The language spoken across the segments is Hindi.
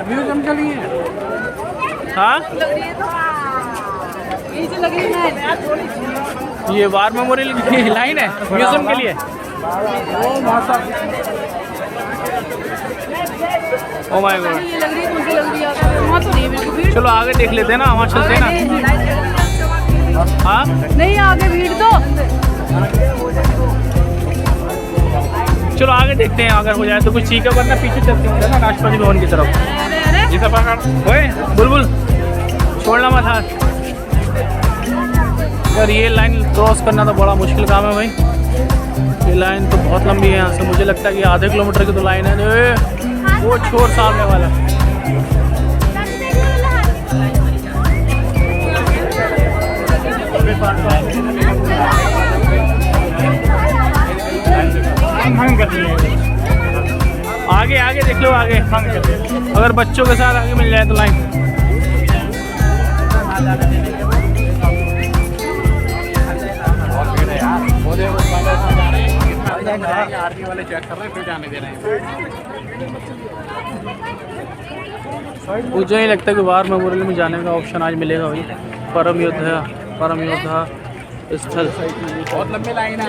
म्यूजियम के लिए। हाँ ये वार मेमोरियल की लाइन है म्यूजियम के लिए। ओ माय गॉड, चलो आगे देख लेते हैं ना, वहाँ चलते हैं ना। हाँ नहीं आगे भीड़ तो चलो आगे देखते हैं, अगर हो जाए तो कुछ ठीक है, वरना पीछे चलते हैं ना राष्ट्रपति भवन की तरफ। जी पकड़ ओए बुलबुल छोड़ना मत हाथ। यार ये लाइन क्रॉस करना तो बड़ा मुश्किल काम है भाई, ये लाइन तो बहुत लंबी है। यहाँ से मुझे लगता है कि आधे किलोमीटर की तो लाइन है। वो छोर सामने वाला आगे आगे देख लो आगे, अगर बच्चों के साथ आगे मिल जाए तो लाइन। आरती वाले चेक कर रहे हैं, फिर जाने दे रहे हैं। मुझे नहीं लगता कि वार मेमोरियल में जाने का ऑप्शन आज मिलेगा भाई। परम योद्धा स्थल, बहुत लंबी लाइन है।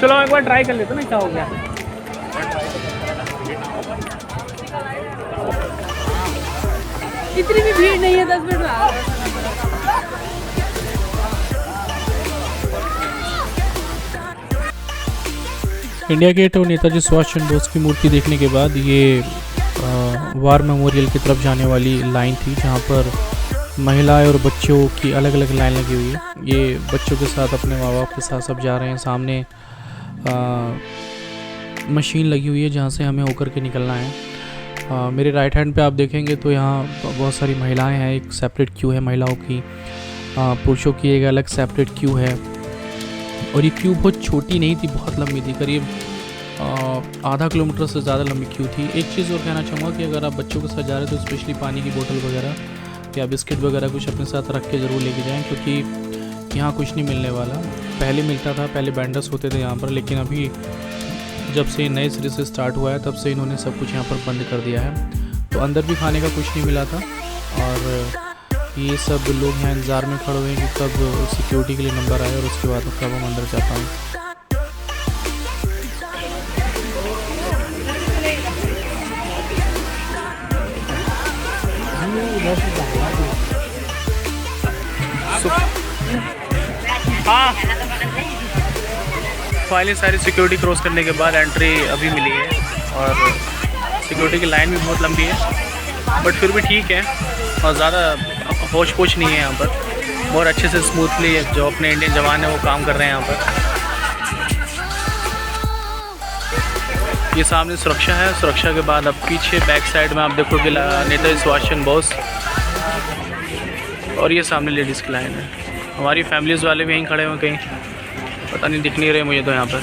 चलो एक बार ट्राई कर लेते ना क्या हो गया। इतनी भी भीड़ नहीं है, 10 मिनट में। इंडिया गेट और नेताजी सुभाष चंद्र बोस की मूर्ति देखने के बाद ये वार मेमोरियल की तरफ जाने वाली लाइन थी, जहाँ पर महिलाएं और बच्चों की अलग अलग लाइन लगी हुई है। ये बच्चों के साथ अपने माँ बाप के साथ सब जा रहे हैं। सामने मशीन लगी हुई है जहाँ से हमें होकर के निकलना है। मेरे राइट हैंड पे आप देखेंगे तो यहाँ बहुत सारी महिलाएं हैं, एक सेपरेट क्यू है महिलाओं की, पुरुषों की एक अलग सेपरेट क्यू है। और ये क्यू बहुत छोटी नहीं थी, बहुत लंबी थी, करीब आधा किलोमीटर से ज़्यादा लंबी क्यू थी। एक चीज़ और कहना चाहूँगा कि अगर आप बच्चों के साथ जा रहे हैं तो स्पेशली पानी की बोतल वगैरह या बिस्किट वगैरह कुछ अपने साथ रख के ज़रूर लेके जाएं, क्योंकि यहाँ कुछ नहीं मिलने वाला। पहले मिलता था, पहले बैंडर्स होते थे यहाँ पर, लेकिन अभी जब से नए सिरे से स्टार्ट हुआ है तब से इन्होंने सब कुछ यहाँ पर बंद कर दिया है। तो अंदर भी खाने का कुछ नहीं मिला था और ये सब लोग यहाँ इंतज़ार में खड़े हुए हैं कि कब सिक्योरिटी के लिए नंबर आए और उसके बाद कब हम अंदर जा पाएँ। हाँ फाइनली सारी सिक्योरिटी क्रॉस करने के बाद एंट्री अभी मिली है और सिक्योरिटी की लाइन भी बहुत लंबी है, बट फिर भी ठीक है और ज़्यादा होश पोश नहीं है यहाँ पर। बहुत अच्छे से स्मूथली जो अपने इंडियन जवान है वो काम कर रहे हैं यहाँ पर। ये सामने सुरक्षा है, सुरक्षा के बाद अब पीछे बैक साइड में आप देखोगे नेताजी सुभाष चंद्र बोस और ये सामने लेडीज़ की लाइन है। हमारी फैमिलीज़ वाले भी यहीं खड़े हुए, कहीं पता नहीं दिख नहीं रहे मुझे तो यहाँ पर।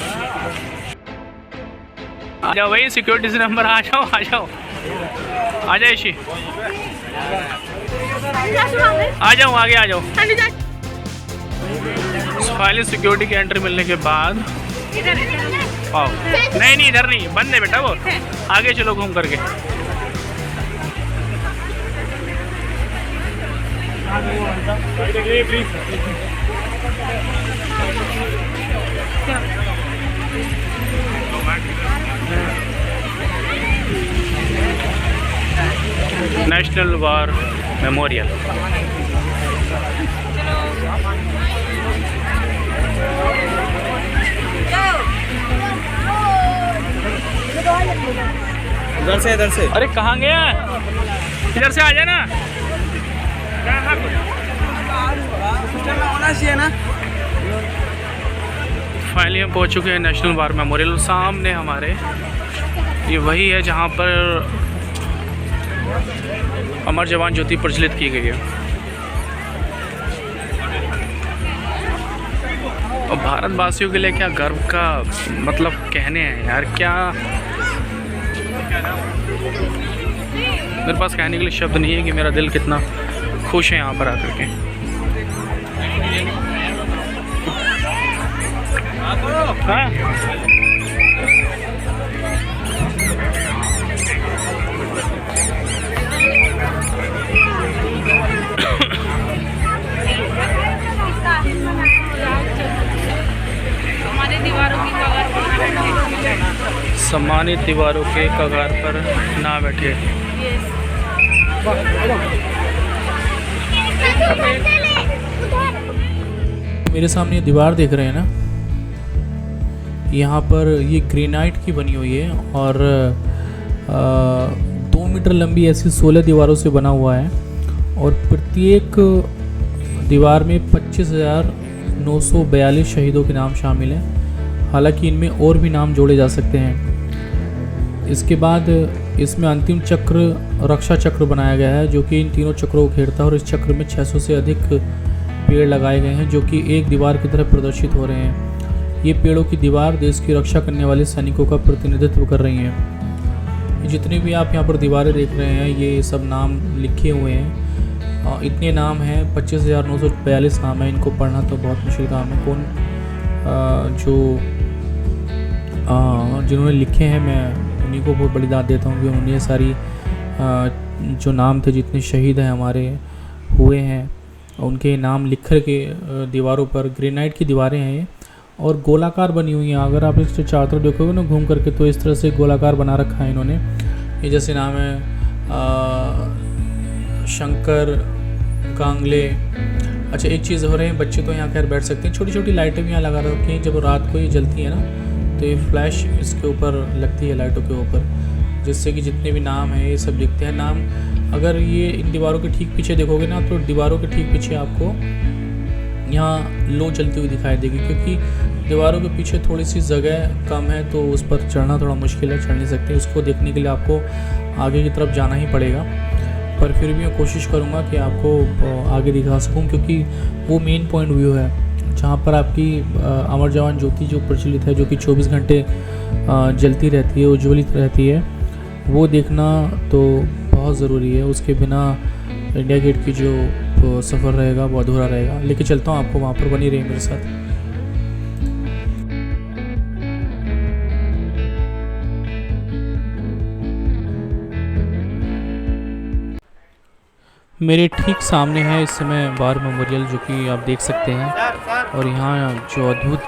आ जाओ भाई सिक्योरिटी से नंबर, आ जाओ आ जाओ आ जाओ इशी, आ जाओ आगे आ जाओ। फाइनली सिक्योरिटी की एंट्री मिलने के बाद आओ, नहीं नहीं इधर नहीं, बंद है बेटा वो, आगे चलो घूम करके। National war memorial. इधर से अरे कहाँ गया, इधर से आ जाए ना। होना चाहिए ना। फाइनली हम पहुँच चुके हैं नेशनल वार मेमोरियल। सामने हमारे ये वही है जहाँ पर अमर जवान ज्योति प्रज्वलित की गई है। और भारतवासियों के लिए क्या गर्व का मतलब कहने हैं यार, क्या मेरे पास कहने के लिए शब्द नहीं है कि मेरा दिल कितना खुश है यहाँ पर आकर के। हाँ सम्मानित दीवारों के कगार पर ना बैठे। मेरे सामने दीवार देख रहे हैं ना, यहाँ पर ये ग्रेनाइट की बनी हुई है और 2 मीटर लंबी ऐसी 16 दीवारों से बना हुआ है और प्रत्येक दीवार में 25,942 शहीदों के नाम शामिल हैं। हालांकि इनमें और भी नाम जोड़े जा सकते हैं। इसके बाद इसमें अंतिम चक्र रक्षा चक्र बनाया गया है जो कि इन तीनों चक्रों को घेरता है और इस चक्र में 600 से अधिक पेड़ लगाए गए हैं जो कि एक दीवार की तरह प्रदर्शित हो रहे हैं। ये पेड़ों की दीवार देश की रक्षा करने वाले सैनिकों का प्रतिनिधित्व कर रही हैं। जितनी भी आप यहाँ पर दीवारें देख रहे हैं ये सब नाम लिखे हुए हैं। इतने नाम हैं, 25,942 नाम है। इनको पढ़ना तो बहुत मुश्किल काम है। कौन जिन्होंने लिखे हैं मैं उन्हीं को बहुत बड़ी दाद देता हूँ कि उन्होंने ये सारी जो नाम थे जितने शहीद हैं हमारे हुए हैं उनके नाम लिख कर के दीवारों पर, ग्रेनाइट की दीवारें हैं ये और गोलाकार बनी हुई हैं। अगर आप इसके चारों तरफ देखोगे ना घूम करके तो इस तरह से गोलाकार बना रखा है इन्होंने। ये जैसे नाम है शंकर गांगले। अच्छा एक चीज़ हो रही है, बच्चे तो यहाँ खैर बैठ सकते हैं। छोटी छोटी लाइटें भी यहाँ लगा रखी हैं। जब रात को ये जलती है ना तो ये फ्लैश इसके ऊपर लगती है लाइटों के ऊपर, जिससे कि जितने भी नाम हैं ये सब दिखते हैं। नाम अगर ये इन दीवारों के ठीक पीछे देखोगे ना तो दीवारों के ठीक पीछे आपको यहाँ लो चलती हुई दिखाई देगी, क्योंकि दीवारों के पीछे थोड़ी सी जगह कम है तो उस पर चढ़ना थोड़ा मुश्किल है, चढ़ नहीं सकते। उसको देखने के लिए आपको आगे की तरफ जाना ही पड़ेगा, पर फिर भी मैं कोशिश करूँगा कि आपको आगे दिखा सकूँ, क्योंकि वो मेन पॉइंट व्यू है जहाँ पर आपकी अमर जवान ज्योति जो प्रचलित है, जो कि 24 घंटे जलती रहती है, उज्ज्वलित रहती है, वो देखना तो बहुत ज़रूरी है। उसके बिना इंडिया गेट की जो सफ़र रहेगा वो अधूरा रहेगा। लेके चलता हूँ आपको वहाँ पर, बनी रही मेरे साथ। मेरे ठीक सामने है इस समय वार मेमोरियल जो कि आप देख सकते हैं और यहाँ जो अद्भुत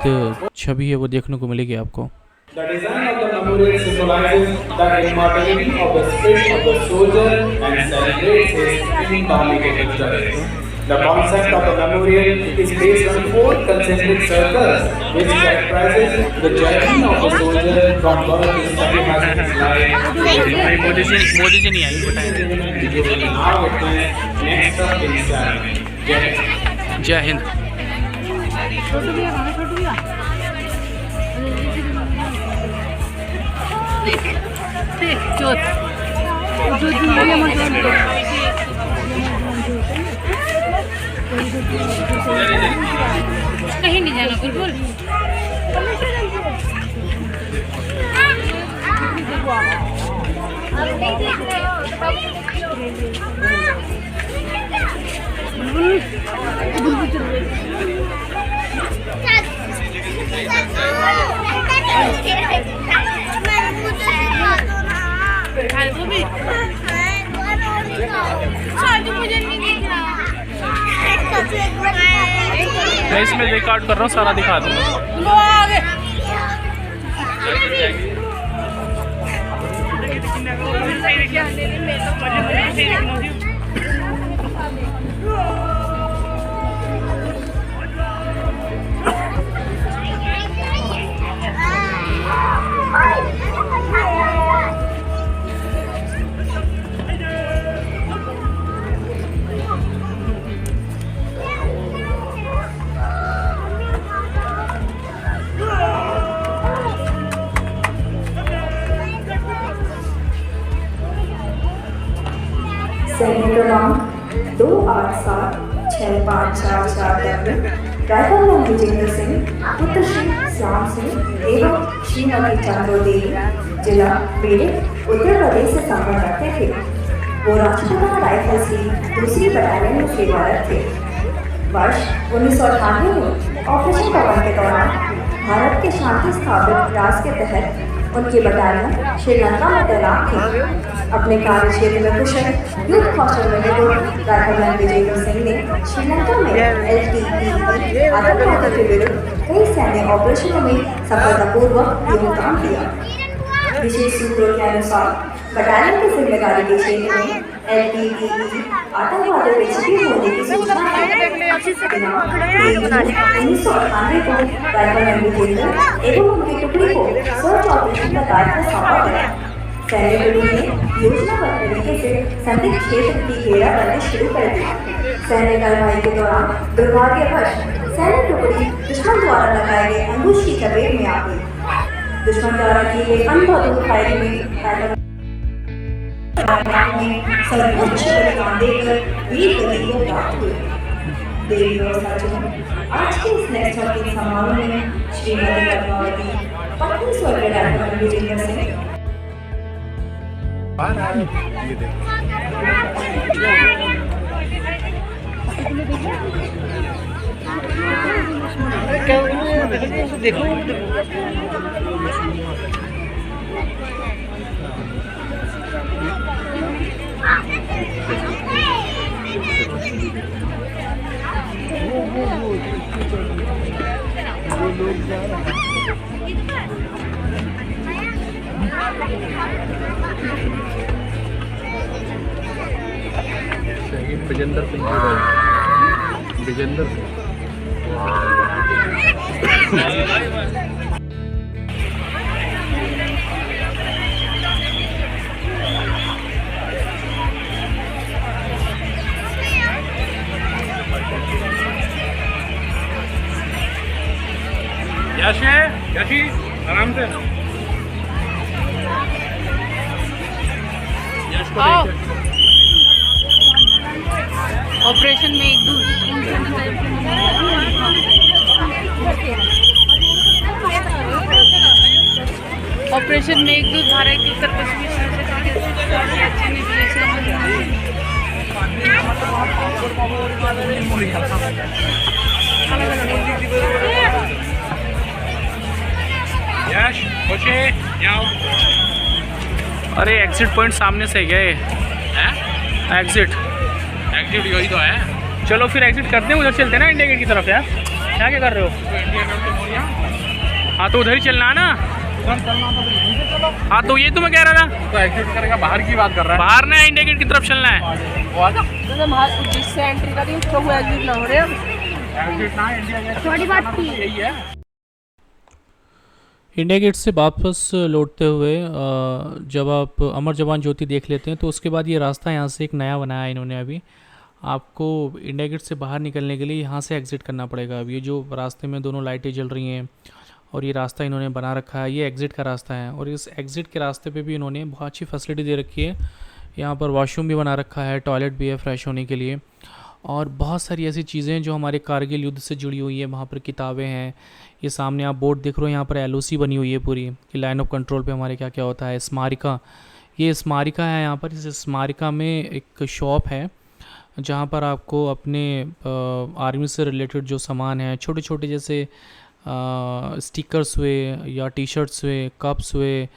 छवि है वो देखने को मिलेगी आपको। The design of the memorial symbolizes the immortality of the spirit of the soldier and celebrates his indomitable courage. The concept of the memorial is based on 4 concentric circles, which characterizes the journey of the soldier from birth to sacrificing his life. Modi ji नहीं आई बताएं। Now witness next up in ceremony. जय हिंद। कहीं नहीं जाना बिल्कुल। मैं इसमें रिकॉर्ड कर रहा हूँ, सारा दिखा दूँगा। सैन्य क्रमांक 28765444 राइफलमैन विजेंद्र सिंह, पुत्र श्री श्याम सिंह एवं श्रीमती चंद्रो देवी जिला मेरठ उत्तर प्रदेश से संबंध रखते थे। वो राष्ट्रपति राइफल्स की 2री बटालियन में सेवारत थे। वर्ष 1998 में ऑपरेशन पवन के दौरान भारत के शांति स्थापित राज के तहत उनकी बटालियन श्रीलंका में तैनात थी। अपने कार्य क्षेत्र में कुशल युद्ध कौशल में निपुण राइफलमैन विजेंद्र सिंह ने श्रीलंका में LTTE आतंकवाद के विरुद्ध कई सैन्य ऑपरेशनों में सफलतापूर्वक योगदान दिया। विशेष सूत्रों के अनुसार बटालियन की जिम्मेदारी के क्षेत्र में LTTE आतंकवादियों के छिपे होने की सूचना है। 1998 को राइफलमैन विजेंद्र एवं उनकी टुकड़ी को सर्च ऑपरेशन का दायित्व सौंपा गया। सैन्य बलों ने योजनाबद्ध तरीके से संदिग्ध क्षेत्र की घेराबंदी शुरू कर दी। सैन्य कार्रवाई के दौरान दुर्भाग्यवश सैन्य टुकड़ी दुश्मन द्वारा लगाए गए एम्बुश की चपेट में आ गई। दुश्मन द्वारा की गई अनबोधक फायरिंग में सर्वोच्च बलिदान देकर वीर गति को प्राप्त हुए। देवी और सज्जनों, आज के इस नेक्स्ट वर्किंग समारोह में श्रीमती पद्मावती पत्नी स्वर्गीय डॉक्टर विजेंद्र सिंह विजेंद्र सिंह याशी आराम से ऑपरेशन में एक दूर ऑपरेशन में एक दूर भारत के उत्तर पश्चिमी यश पहुंचे यहाँ। अरे एग्जिट पॉइंट सामने से गए हैं। एग्जिट यही तो है। चलो फिर एग्जिट करते हैं, उधर चलते हैं ना इंडिया गेट की तरफ। यार क्या क्या कर रहे हो? हाँ तो उधर ही चलना है ना। हाँ तो ये तो मैं कह रहा था, तो एग्जिट करेगा, बाहर की बात कर रहा है। बाहर ना इंडिया गेट की तरफ चलना है। जिससे एंट्री करी उसको वो एग्जिट ना हो रहे। एग्जिट ना इंडिया गेट थोड़ी बात थी यही है। इंडिया गेट से वापस लौटते हुए जब आप अमर जवान ज्योति देख लेते हैं तो उसके बाद ये रास्ता यहाँ से एक नया बनाया है इन्होंने। अभी आपको इंडिया गेट से बाहर निकलने के लिए यहाँ से एग्ज़िट करना पड़ेगा। अब ये जो रास्ते में दोनों लाइटें जल रही हैं और ये रास्ता इन्होंने बना रखा है, ये एग्ज़िट का रास्ता है। और इस एग्ज़िट के रास्ते पे भी इन्होंने बहुत अच्छी फैसिलिटी दे रखी है। यहाँ पर वॉशरूम भी बना रखा है, टॉयलेट भी है फ्रेश होने के लिए, और बहुत सारी ऐसी चीज़ें जो हमारे कारगिल युद्ध से जुड़ी हुई है। वहाँ पर किताबें हैं, ये सामने आप बोर्ड देख रहे हो, यहाँ पर LOC बनी हुई है पूरी कि लाइन ऑफ कंट्रोल पे हमारे क्या क्या होता है। स्मारिका, ये स्मारिका है यहाँ पर। इस स्मारिका में एक शॉप है जहाँ पर आपको अपने आर्मी से रिलेटेड जो सामान है, छोटे छोटे जैसे स्टिकर्स हुए या टी-शर्ट्स हुए, कप्स हुए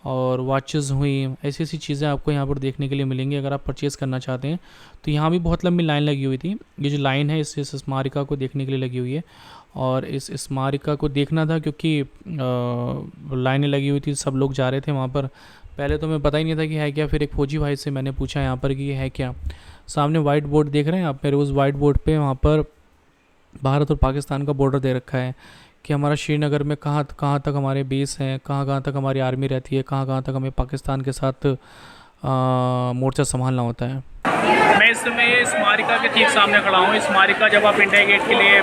और वॉचेस हुई, ऐसी ऐसी चीज़ें आपको यहाँ पर देखने के लिए मिलेंगी अगर आप परचेज़ करना चाहते हैं। तो यहाँ भी बहुत लंबी लाइन लगी हुई थी। ये जो लाइन है इस स्मारिका को देखने के लिए लगी हुई है, और इस स्मारिका को देखना था क्योंकि लाइनें लगी हुई थी, सब लोग जा रहे थे वहाँ पर। पहले तो मैं पता ही नहीं था कि है क्या, फिर एक फौजी भाई से मैंने पूछा यहाँ पर कि ये है क्या। सामने वाइट बोर्ड देख रहे हैं आप मेरे, उस वाइट बोर्ड पे वहाँ पर भारत और पाकिस्तान का बॉर्डर दे रखा है कि हमारा श्रीनगर में कहाँ तक हमारे बेस हैं, कहाँ तक हमारी आर्मी रहती है, कहाँ तक हमें पाकिस्तान के साथ मोर्चा संभालना होता है। मैं इस समय स्मारिका के ठीक सामने खड़ा हूँ। स्मारिका जब आप इंडिया गेट के लिए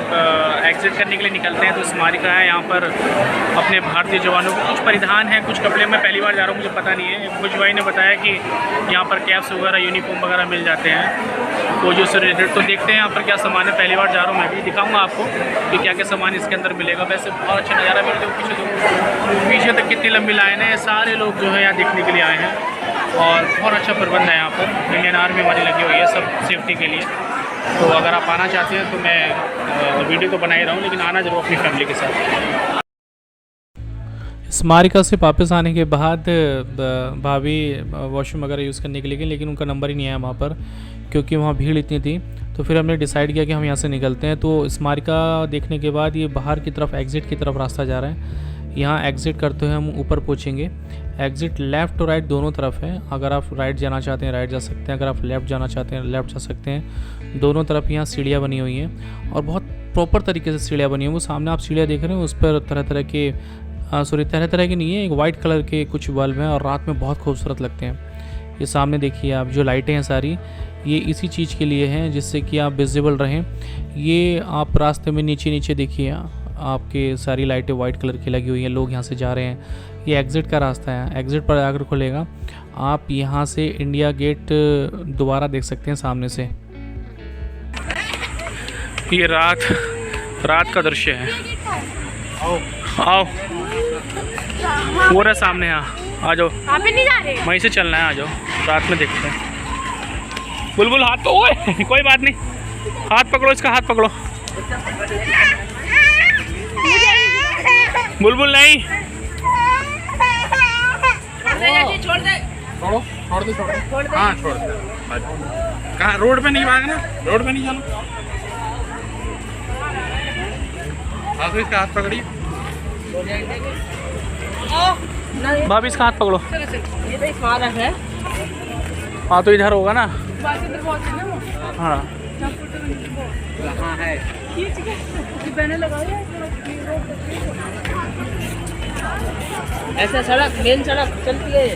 एग्जिट करने के लिए निकलते हैं तो स्मारिका है। यहाँ पर अपने भारतीय जवानों को कुछ परिधान है, कुछ कपड़े। मैं पहली बार जा रहा हूँ, मुझे पता नहीं है। फौजी भाई ने बताया कि यहाँ पर कैप्स वगैरह, यूनिफॉर्म वगैरह मिल जाते हैं फौजियों से रिलेटेड। तो देखते हैं यहाँ पर क्या सामान है। पहली बार जा रहा हूँ, मैं भी दिखाऊँगा आपको कि क्या क्या सामान इसके अंदर मिलेगा। वैसे बहुत अच्छा नज़ारा मिलता है। पीछे तक कितनी लंबी लाइन है, सारे लोग जो है यहाँ देखने के लिए आए हैं और बहुत अच्छा प्रबंध है यहाँ पर। इंडियन आर्मी हमारी लगी हुई है सब सेफ्टी के लिए। तो अगर आप आना चाहते हैं तो मैं वीडियो तो बना ही रहा हूँ, लेकिन आना जरूर अपनी फैमिली के साथ। स्मारिका से वापस आने के बाद भाभी वॉशरूम वगैरह यूज़ करने के लिए गई, लेकिन उनका नंबर ही नहीं आया वहाँ पर क्योंकि वहाँ भीड़ इतनी थी। तो फिर हमने डिसाइड किया कि हम यहाँ से निकलते हैं। तो स्मारिका देखने के बाद ये बाहर की तरफ, एग्ज़िट की तरफ रास्ता जा रहा है। यहाँ एग्ज़िट करते हुए हम ऊपर पहुँचेंगे। एग्ज़िट लेफ़्ट और राइट दोनों तरफ है। अगर आप राइट जाना चाहते हैं राइट जा सकते हैं, अगर आप लेफ़्ट जाना चाहते हैं लेफ़्ट जा सकते हैं। दोनों तरफ यहाँ सीढ़ियाँ बनी हुई हैं और बहुत प्रॉपर तरीके से सीढ़ियाँ बनी हुई हैं। वो सामने आप सीढ़ियाँ देख रहे हैं, उस पर तरह तरह के तरह तरह के नहीं है, एक वाइट कलर के कुछ बल्ब हैं और रात में बहुत खूबसूरत लगते हैं। ये सामने देखिए आप, जो लाइटें हैं सारी ये इसी चीज़ के लिए हैं जिससे कि आप विजिबल रहें। ये आप रास्ते में नीचे नीचे देखिए, आपके सारी लाइटें वाइट कलर की लगी हुई हैं, लोग यहाँ से जा रहे हैं। ये एग्ज़िट का रास्ता है, एग्ज़िट पर आकर खुलेगा। आप यहाँ से इंडिया गेट दोबारा देख सकते हैं सामने से। ये रात का दृश्य है। आओ वो रहा सामने, यहाँ आ जाओ। नहीं जा रहे। वहीं से चलना है, आ जाओ, रात में देखते हैं। बुलबुल हाथ तो ओए कोई बात नहीं, हाथ पकड़ो, इसका हाथ पकड़ो। बुलबुल नहीं, छोड़ दे। छोड़ दे। हाँ छोड़ दे। कहाँ रोड पे नहीं भागना, रोड पे नहीं जाना। हाँ तो इसका हाथ पकड़िए। भाभी इसका हाथ पकड़ो। ये तो इशारा है। हाँ तो इधर होगा ना। हाँ हाँ है। ऐसा सड़क मेन सड़क चलती है।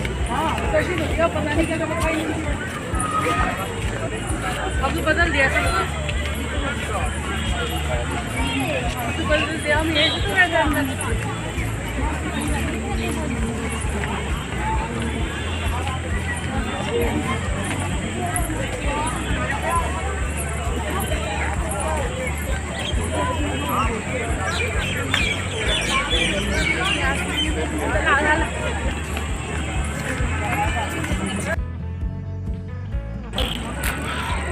अब तो बदल दिया सब कुछ। बदल दिया हम यही तो है।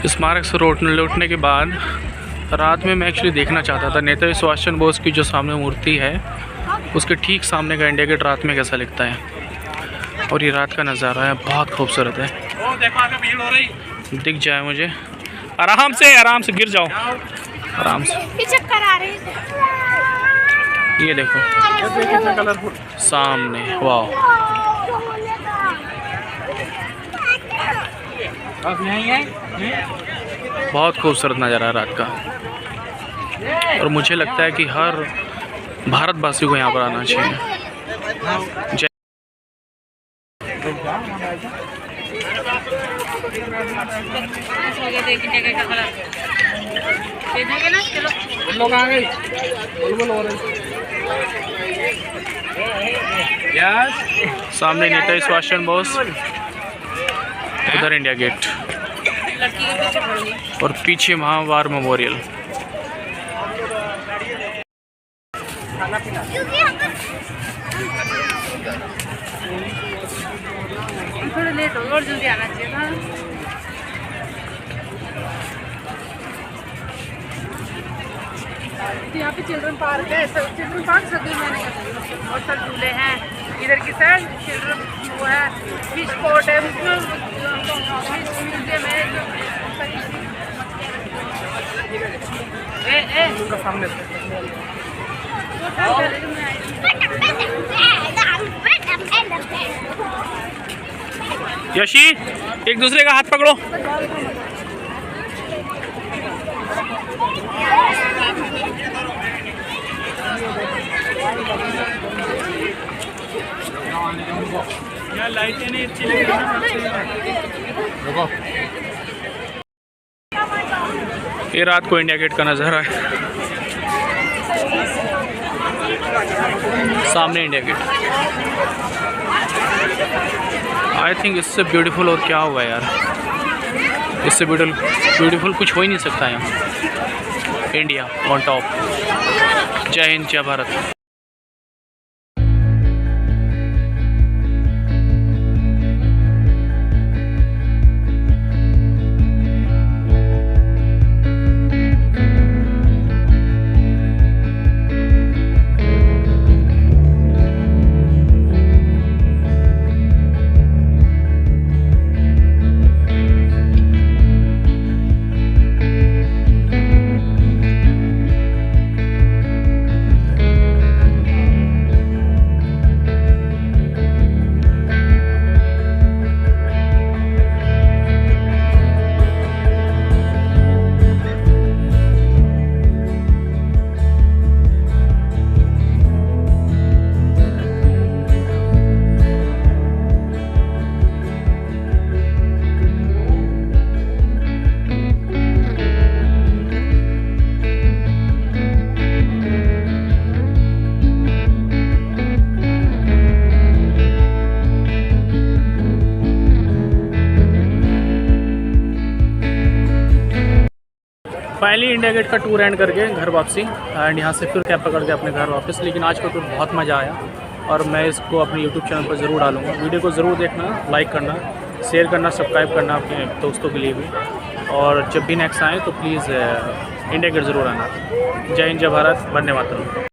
स्मारक से लौटने के बाद रात में मैं एक्चुअली देखना चाहता था नेताजी सुभाष चंद्र बोस की जो सामने मूर्ति है उसके ठीक सामने का इंडिया गेट रात में कैसा लिखता है। और ये रात का नज़ारा है, बहुत खूबसूरत है। देखो आगे भीड़ हो रही। दिख जाए मुझे। आराम से गिर जाओ, आराम से। चक्कर आ रही है। ये देखो कलरफुल सामने, वाह यही है। बहुत खूबसूरत नज़ारा है रात का। और मुझे लगता है कि हर भारतवासी को यहाँ पर आना चाहिए। जय लोग आ गए। बुलबुल हो रही। यस सामने नेताजी सुभाष चंद्र बोस, उधर इंडिया गेट और पीछे महावार मेमोरियल। थोड़ा लेट होगा और जल्दी आना चाहिए था। यहाँ पे चिल्ड्रन पार्क है, चिल्ड्रन पार्क सभी मैंने बहुत सारे झूले हैं। इधर की साइड चिल्ड्रन वो है, फिश कोर्ट है, म्यूजियम है। सामने यशी एक दूसरे का हाथ पकड़ो। यार लाइटें नहीं अच्छी लग रुको। ये रात को इंडिया गेट का नज़ारा है, सामने इंडिया गेट। आई थिंक इससे ब्यूटीफुल और क्या होगा यार, इससे ब्यूटीफुल कुछ हो ही नहीं सकता यहाँ। India on top. जय हिंद, जय भारत। फाइनली इंडिया गेट का टूर एंड करके घर वापसी एंड यहाँ से फिर कैब पकड़ के अपने घर वापस। लेकिन आज का टूर बहुत मज़ा आया और मैं इसको अपने यूट्यूब चैनल पर ज़रूर डालूँगा। वीडियो को ज़रूर देखना, लाइक करना, शेयर करना, सब्सक्राइब करना अपने दोस्तों के लिए भी। और जब भी नेक्स्ट आए तो प्लीज़ इंडिया गेट ज़रूर आना। जय हिंद, जय भारत, वंदे मातरम।